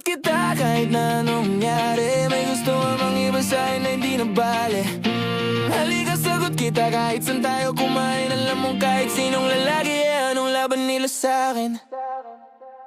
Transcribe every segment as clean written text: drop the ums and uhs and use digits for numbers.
kita kahit na anong mangyari. May gusto ka bang iba sa'kin na hindi na bale? Halika sagot kita kahit saan tayo kumain. Alam mo kahit sinong lalaki, anong laban nila sa'kin?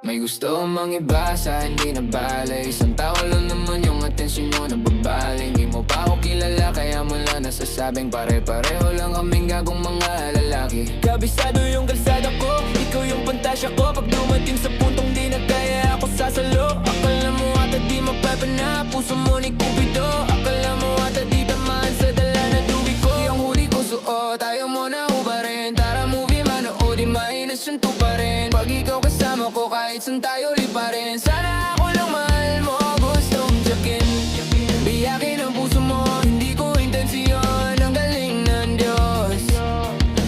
May gusto mang iba sa hindi na bale. Isang tao lang naman yung atensyon mo nababali. Hindi mo pa ako kilala kaya mo lang nasasabing pare-pareho lang kaming gagong mga lalaki. Kabisado yung kalsada ko, ikaw yung pantasya ko. Pag dumating sa puntong di na kaya ako sasalo. Akala mo ata di mapapana, puso mo ni Cupido. Akala mo ata di tamaan sa dala na tubig ko. Yung huli ko suot, ayaw mo na ubarin. Tara movie manoodin, mainas yung tuparin. Pag ikaw kasama ko kahit saan tayo liparin. Sana ako lang mahal mo, gustong tiyakin. Biyakin ang puso mo, hindi ko intensyon. Ang galing ng Diyos,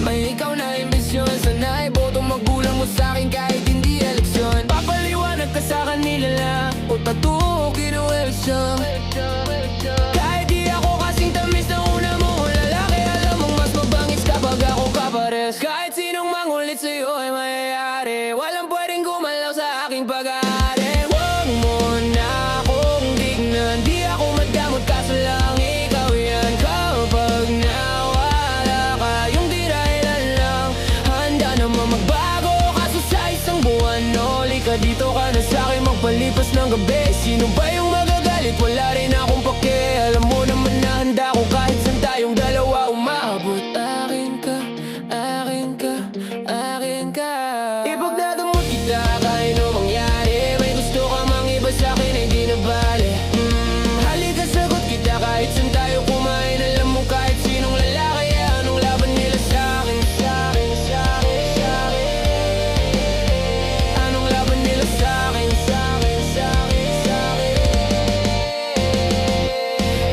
may ikaw na imbesyon. Sana iboto magulang mo sa'kin kahit hindi eleksyon. Papaliwanag ka sa kanila lang o tatukin o eleksyon. Kahit di ako kasing tamis na una mong lalaki, alam mong mas mabangis kapag ako kapares. Kahit sinong mangulit sa'yo ay mayayari. Walang pwedeng gumalaw sa aking pag-aari. Huwag mo na akong tignan, di ako madamot kaso lang ikaw yan. Kapag nawala ka, yung di dahilan lang, handa naman magbago kaso sa isang buwan. Oli ka dito ka na sa'kin magpalipas ng gabi. Sino ba yung magagalit? Wala rin akong pake. Alam mo naman na handa ko kahit saan tayong dalawa umabot. Akin ka, akin ka, akin ka. Ipagdadamot kita kahit ano mangyari. May gusto ka mang iba sa'kin ay di na bale. Halika sagot kita kahit saan tayo kumain. Alam mo kahit sinong lalaki, anong laban nila sa'kin, sa'kin, sa'kin, sa'kin. Anong laban nila sa'kin, sa'kin, sa'kin, sa'kin.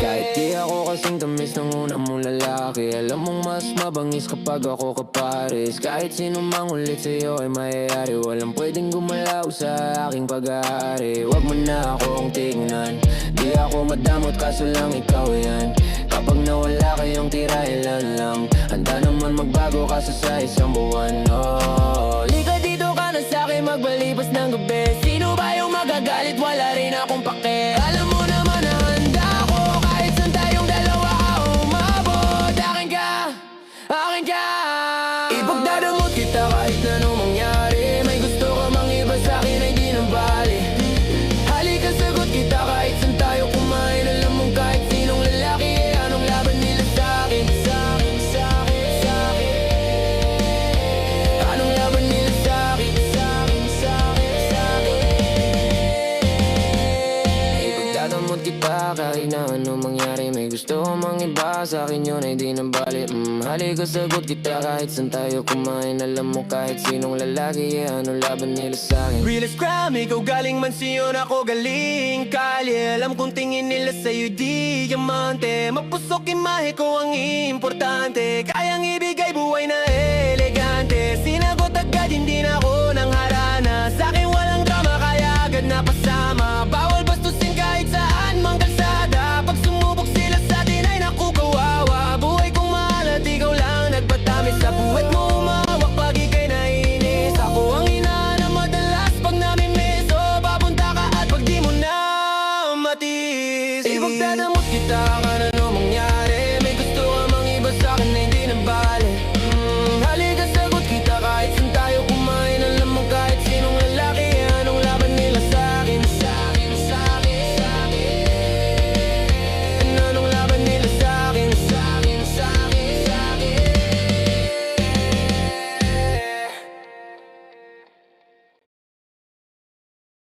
Kahit di ako kasing tamis ng una mong lalaki, alam mong mas mabangis kapag ako kapares. Kahit sino mang ulit sa'yo ay mayayari. Walang pwedeng gumalaw sa aking pag-aari. Huwag mo na akong tignan, di ako madamot kaso lang ikaw yan. Kapag nawala kayong tira ilan lang, handa naman magbago kaso sa isang buwan. Oh, lika dito ka na sa'kin magbalipas ng gabi. Sino ba yung magagalit? Wala rin akong pake. Alam mo naman na handa ako kahit saan tayong dalawa umabot. Akin ka, akin ka. Ipagdadamot kita kahit na anong mangyari. May gusto ka mang iba sa'kin ay di na bale. Halika sagot kita kahit saan tayo kumain. Alam mo kahit sinong lalaki, anong laban nila sa'kin, sa'kin, sa'kin, sa'kin. Anong laban nila sa'kin, sa'kin, sa'kin, sa'kin. Ipagdadamot kita kahit na anong mangyari. May gusto ka mang iba sa'kin yun ay di na bale. Halika sagot kita kahit saan tayo kumain. Alam mo kahit sinong lalaki, anong laban nila sa'kin. Realest crime, ikaw galing Mansion, ako galing Kalye. Alam kong tingin nila sa'yo diamante. Mapusok imahe ko ang importante. Kayang ibigay buhay na elegante. Sinagot agad, hindi na ako nang harana. Sa'kin walang drama, kaya agad napasama. Bawal bastusin kahit saan mang kalsada. Pag sumubok sila sa'tin ay naku kawawa. Buhay kong mahal at ikaw lang nagpatamis. Sa puwet mo umawak pag ika'y nainis. Ako ang hinahanap madalas pag namimiss. O papunta ka at pag di mo na matiis. Ipagdadamot kita